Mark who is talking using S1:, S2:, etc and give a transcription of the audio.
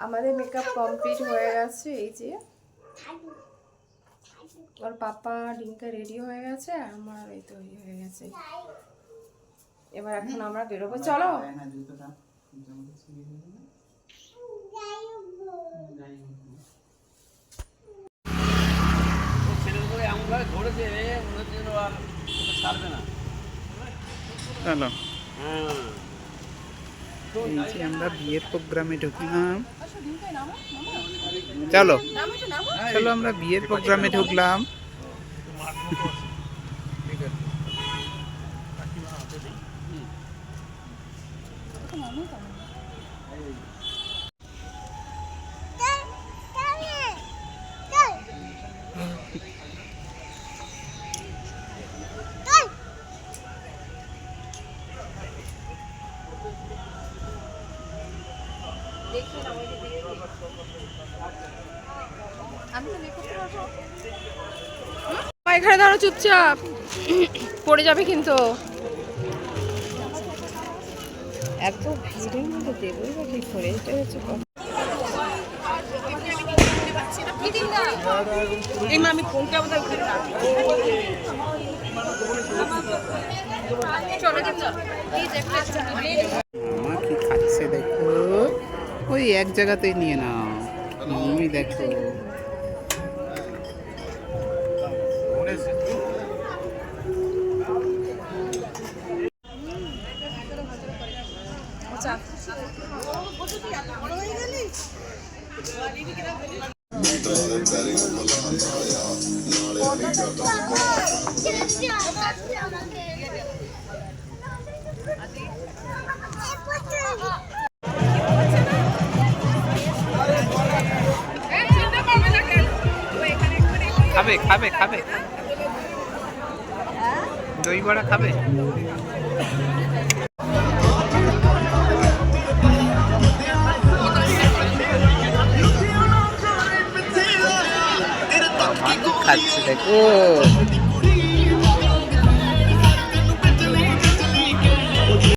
S1: আমাদের makeup complete হয়ে গেছে। এই যে ওর পাপা ডিঙ্কা রেডি হয়ে গেছে, আমার এই তো হয়ে গেছে। এবার এখন আমরা বেরোবো, চলো।
S2: চলো, আমরা বিয়ের প্রোগ্রামে ঢুকলাম। চলো চলো, আমরা বিয়ের প্রোগ্রামে ঢুকলাম।
S1: এখানে দাঁড়ো, চুপচাপ, পড়ে যাবে কিন্তু। এত ভিড়ের মধ্যে দেবই বা কি করে, এটা হচ্ছে আমি ফোনটা
S2: মামা কি খাচ্ছে দেখো, ওই এক জায়গাতেই নিয়ে নাও। তুমি দেখো, খাবে খাবে খাবে, দই বড়া খাবে। খাচ্ছে দেখো।